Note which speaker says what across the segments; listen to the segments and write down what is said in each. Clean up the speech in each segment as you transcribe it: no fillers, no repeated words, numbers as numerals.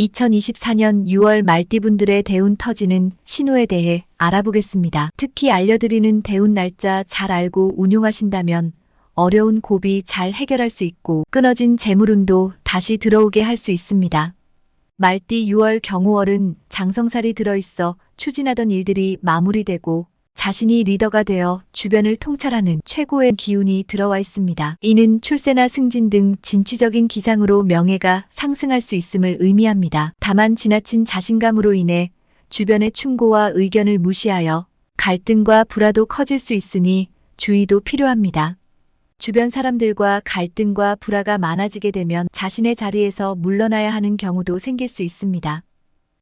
Speaker 1: 2024년 6월 말띠분들의 대운 터지는 신호에 대해 알아보겠습니다. 특히 알려드리는 대운 날짜 잘 알고 운용하신다면 어려운 고비 잘 해결할 수 있고 끊어진 재물운도 다시 들어오게 할 수 있습니다. 말띠 6월 경우월은 장성살이 들어있어 추진하던 일들이 마무리되고 자신이 리더가 되어 주변을 통찰하는 최고의 기운이 들어와 있습니다. 이는 출세나 승진 등 진취적인 기상으로 명예가 상승할 수 있음을 의미합니다. 다만 지나친 자신감으로 인해 주변의 충고와 의견을 무시하여 갈등과 불화도 커질 수 있으니 주의도 필요합니다. 주변 사람들과 갈등과 불화가 많아지게 되면 자신의 자리에서 물러나야 하는 경우도 생길 수 있습니다.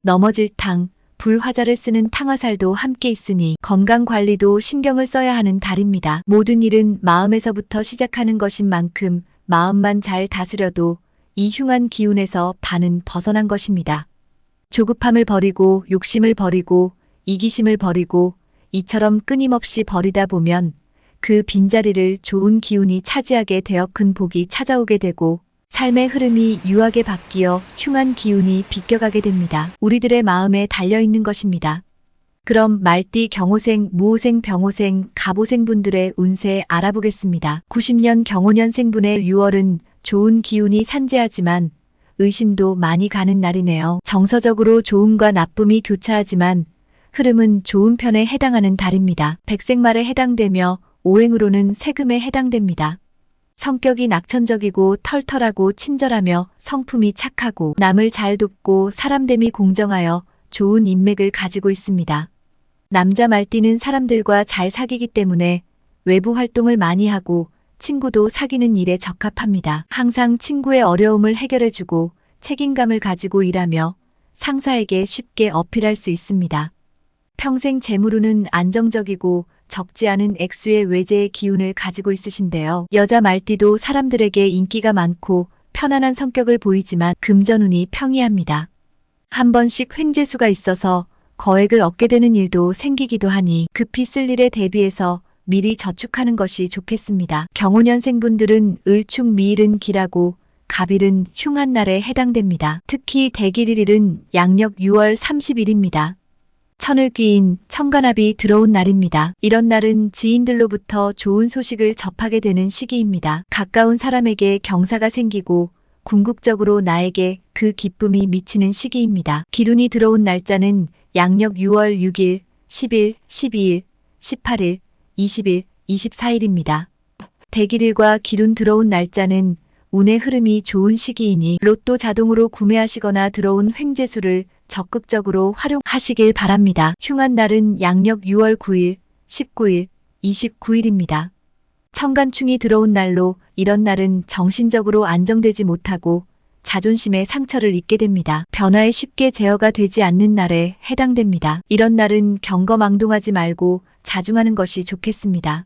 Speaker 1: 넘어질 탕, 불화자를 쓰는 탕화살도 함께 있으니 건강관리도 신경을 써야 하는 달입니다. 모든 일은 마음에서부터 시작하는 것인 만큼 마음만 잘 다스려도 이 흉한 기운에서 반은 벗어난 것입니다. 조급함을 버리고 욕심을 버리고 이기심을 버리고 이처럼 끊임없이 버리다 보면 그 빈자리를 좋은 기운이 차지하게 되어 큰 복이 찾아오게 되고 삶의 흐름이 유하게 바뀌어 흉한 기운이 비껴가게 됩니다. 우리들의 마음에 달려있는 것입니다. 그럼 말띠 경호생, 무호생, 병호생, 갑오생 분들의 운세 알아보겠습니다. 90년 경호년생분의 6월은 좋은 기운이 산재하지만 의심도 많이 가는 날이네요. 정서적으로 좋음과 나쁨이 교차하지만 흐름은 좋은 편에 해당하는 달입니다. 백생말에 해당되며 오행으로는 세금에 해당됩니다. 성격이 낙천적이고 털털하고 친절하며 성품이 착하고 남을 잘 돕고 사람됨이 공정하여 좋은 인맥을 가지고 있습니다. 남자 말띠는 사람들과 잘 사귀기 때문에 외부 활동을 많이 하고 친구도 사귀는 일에 적합합니다. 항상 친구의 어려움을 해결해주고 책임감을 가지고 일하며 상사에게 쉽게 어필할 수 있습니다. 평생 재물운은 안정적이고 적지 않은 액수의 외재의 기운을 가지고 있으신데요. 여자 말띠도 사람들에게 인기가 많고 편안한 성격을 보이지만 금전운이 평이합니다. 한 번씩 횡재수가 있어서 거액을 얻게 되는 일도 생기기도 하니 급히 쓸 일에 대비해서 미리 저축하는 것이 좋겠습니다. 경호년생분들은 을축 미일은 기라고 갑일은 흉한 날에 해당됩니다. 특히 대길일은 양력 6월 30일입니다. 천을귀인, 천간합이 들어온 날입니다. 이런 날은 지인들로부터 좋은 소식을 접하게 되는 시기입니다. 가까운 사람에게 경사가 생기고 궁극적으로 나에게 그 기쁨이 미치는 시기입니다. 기운이 들어온 날짜는 양력 6월 6일, 10일, 12일, 18일, 20일, 24일입니다. 대길일과 기운 들어온 날짜는 운의 흐름이 좋은 시기이니 로또 자동으로 구매하시거나 들어온 횡재수를 적극적으로 활용하시길 바랍니다. 흉한 날은 양력 6월 9일, 19일, 29일입니다. 천간충이 들어온 날로 이런 날은 정신적으로 안정되지 못하고 자존심에 상처를 입게 됩니다. 변화에 쉽게 제어가 되지 않는 날에 해당됩니다. 이런 날은 경거망동하지 말고 자중하는 것이 좋겠습니다.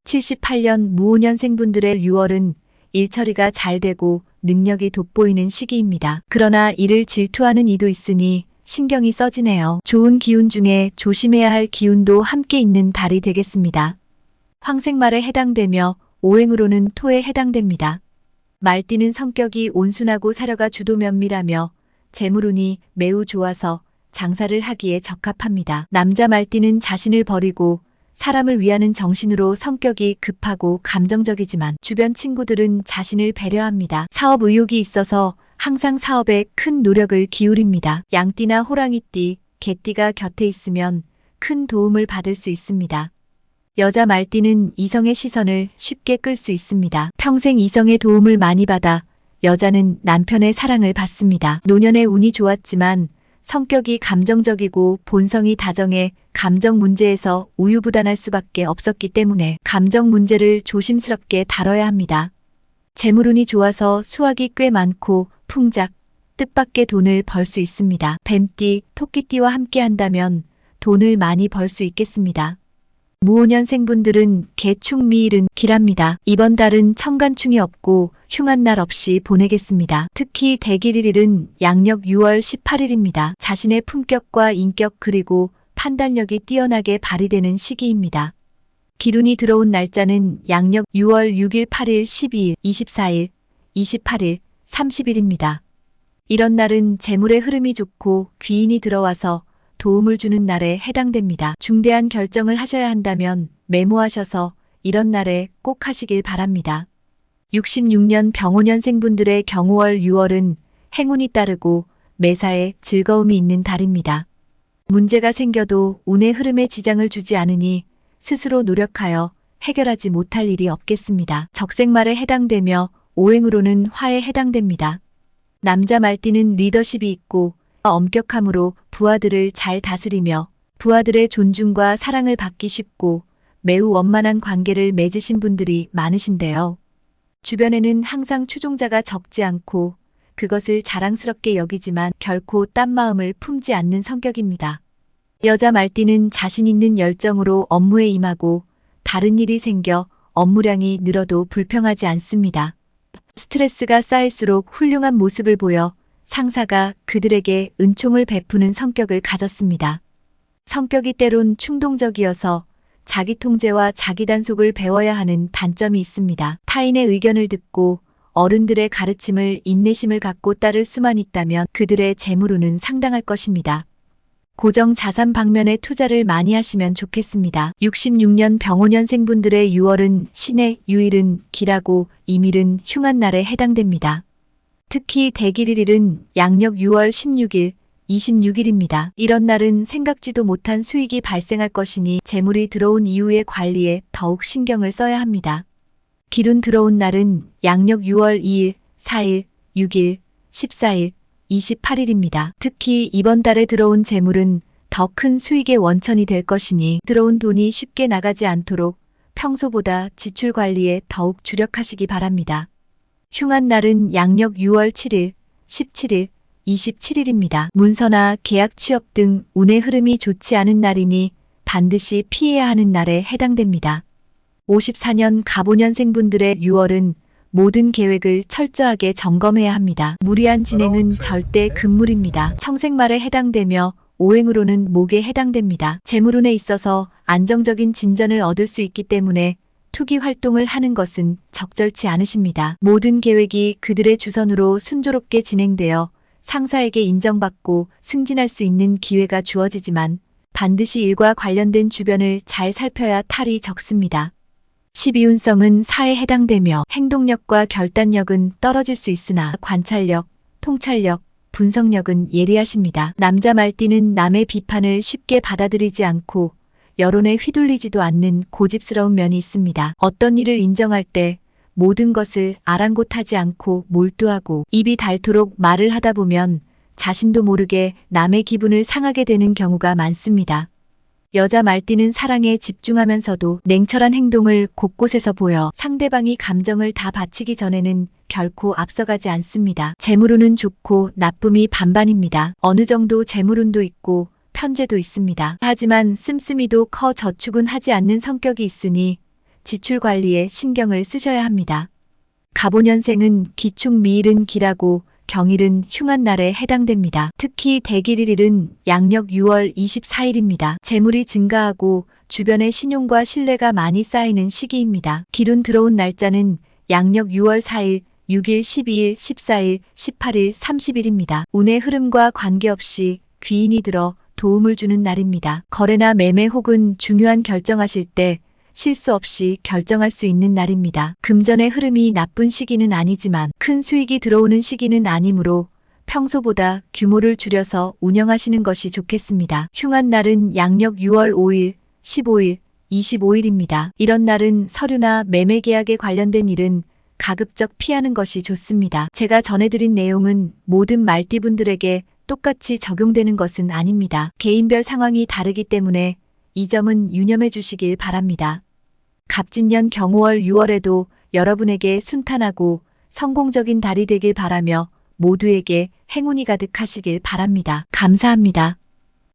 Speaker 1: 78년 무오년생분들의 6월은 일처리가 잘 되고 능력이 돋보이는 시기입니다. 그러나 이를 질투하는 이도 있으니 신경이 써지네요. 좋은 기운 중에 조심해야 할 기운도 함께 있는 달이 되겠습니다. 황생말에 해당되며 오행으로는 토에 해당됩니다. 말띠는 성격이 온순하고 사려가 주도 면밀하며 재물운이 매우 좋아서 장사를 하기에 적합합니다. 남자 말띠는 자신을 버리고 사람을 위하는 정신으로 성격이 급하고 감정적이지만 주변 친구들은 자신을 배려합니다. 사업 의욕이 있어서 항상 사업에 큰 노력을 기울입니다. 양띠나 호랑이띠, 개띠가 곁에 있으면 큰 도움을 받을 수 있습니다. 여자 말띠는 이성의 시선을 쉽게 끌 수 있습니다. 평생 이성의 도움을 많이 받아 여자는 남편의 사랑을 받습니다. 노년의 운이 좋았지만 성격이 감정적이고 본성이 다정해 감정 문제에서 우유부단할 수밖에 없었기 때문에 감정 문제를 조심스럽게 다뤄야 합니다. 재물운이 좋아서 수확이 꽤 많고 풍작, 뜻밖의 돈을 벌 수 있습니다. 뱀띠, 토끼띠와 함께 한다면 돈을 많이 벌 수 있겠습니다. 무오년생분들은 개축 미일은 기랍니다. 이번 달은 천간충이 없고 흉한 날 없이 보내겠습니다. 특히 대길일은 양력 6월 18일입니다. 자신의 품격과 인격 그리고 판단력이 뛰어나게 발휘되는 시기입니다. 기운이 들어온 날짜는 양력 6월 6일, 8일, 12일, 24일, 28일, 30일입니다. 이런 날은 재물의 흐름이 좋고 귀인이 들어와서 도움을 주는 날에 해당됩니다. 중대한 결정을 하셔야 한다면 메모하셔서 이런 날에 꼭 하시길 바랍니다. 66년 병오년생분들의 경우월 6월은 행운이 따르고 매사에 즐거움이 있는 달입니다. 문제가 생겨도 운의 흐름에 지장을 주지 않으니 스스로 노력하여 해결하지 못할 일이 없겠습니다. 적색말에 해당되며 오행으로는 화에 해당됩니다. 남자 말띠는 리더십이 있고 엄격함으로 부하들을 잘 다스리며 부하들의 존중과 사랑을 받기 쉽고 매우 원만한 관계를 맺으신 분들이 많으신데요. 주변에는 항상 추종자가 적지 않고 그것을 자랑스럽게 여기지만 결코 딴 마음을 품지 않는 성격입니다. 여자 말띠는 자신 있는 열정으로 업무에 임하고 다른 일이 생겨 업무량이 늘어도 불평하지 않습니다. 스트레스가 쌓일수록 훌륭한 모습을 보여 상사가 그들에게 은총을 베푸는 성격을 가졌습니다. 성격이 때론 충동적이어서 자기 통제와 자기 단속을 배워야 하는 단점이 있습니다. 타인의 의견을 듣고 어른들의 가르침을 인내심을 갖고 따를 수만 있다면 그들의 재물운은 상당할 것입니다. 고정 자산 방면에 투자를 많이 하시면 좋겠습니다. 66년 병오년생분들의 6월은 신의 유일은 기라고 이밀은 흉한 날에 해당됩니다. 특히 대길일은 양력 6월 16일, 26일입니다. 이런 날은 생각지도 못한 수익이 발생할 것이니 재물이 들어온 이후의 관리에 더욱 신경을 써야 합니다. 기운 들어온 날은 양력 6월 2일, 4일, 6일, 14일, 28일입니다. 특히 이번 달에 들어온 재물은 더 큰 수익의 원천이 될 것이니 들어온 돈이 쉽게 나가지 않도록 평소보다 지출 관리에 더욱 주력하시기 바랍니다. 흉한 날은 양력 6월 7일, 17일, 27일입니다. 문서나 계약 취업 등 운의 흐름이 좋지 않은 날이니 반드시 피해야 하는 날에 해당됩니다. 54년 갑오년생분들의 6월은 모든 계획을 철저하게 점검해야 합니다. 무리한 진행은 절대 금물입니다. 청색말에 해당되며 오행으로는 목에 해당됩니다. 재물운에 있어서 안정적인 진전을 얻을 수 있기 때문에 투기 활동을 하는 것은 적절치 않으십니다. 모든 계획이 그들의 주선으로 순조롭게 진행되어 상사에게 인정받고 승진할 수 있는 기회가 주어지지만 반드시 일과 관련된 주변을 잘 살펴야 탈이 적습니다. 12운성은 사에 해당되며 행동력과 결단력은 떨어질 수 있으나 관찰력, 통찰력, 분석력은 예리하십니다. 남자 말띠는 남의 비판을 쉽게 받아들이지 않고 여론에 휘둘리지도 않는 고집스러운 면이 있습니다. 어떤 일을 인정할 때 모든 것을 아랑곳하지 않고 몰두하고 입이 닳도록 말을 하다 보면 자신도 모르게 남의 기분을 상하게 되는 경우가 많습니다. 여자 말띠는 사랑에 집중하면서도 냉철한 행동을 곳곳에서 보여 상대방이 감정을 다 바치기 전에는 결코 앞서가지 않습니다. 재물운은 좋고 나쁨이 반반입니다. 어느 정도 재물운도 있고 편재도 있습니다. 하지만 씀씀이도 커 저축은 하지 않는 성격이 있으니 지출 관리에 신경을 쓰셔야 합니다. 갑오년생은 기축 미일은 기라고 경일은 흉한 날에 해당됩니다. 특히 대길일은 양력 6월 24일입니다. 재물이 증가하고 주변의 신용과 신뢰가 많이 쌓이는 시기입니다. 기운 들어온 날짜는 양력 6월 4일, 6일, 12일, 14일, 18일, 30일입니다. 운의 흐름과 관계없이 귀인이 들어 도움을 주는 날입니다. 거래나 매매 혹은 중요한 결정하실 때 실수 없이 결정할 수 있는 날입니다. 금전의 흐름이 나쁜 시기는 아니지만 큰 수익이 들어오는 시기는 아니므로 평소보다 규모를 줄여서 운영하시는 것이 좋겠습니다. 흉한 날은 양력 6월 5일, 15일, 25일입니다. 이런 날은 서류나 매매 계약에 관련된 일은 가급적 피하는 것이 좋습니다. 제가 전해드린 내용은 모든 말띠분들에게 똑같이 적용되는 것은 아닙니다. 개인별 상황이 다르기 때문에 이 점은 유념해 주시길 바랍니다. 갑진년 경호월 6월에도 여러분에게 순탄하고 성공적인 달이 되길 바라며 모두에게 행운이 가득하시길 바랍니다. 감사합니다.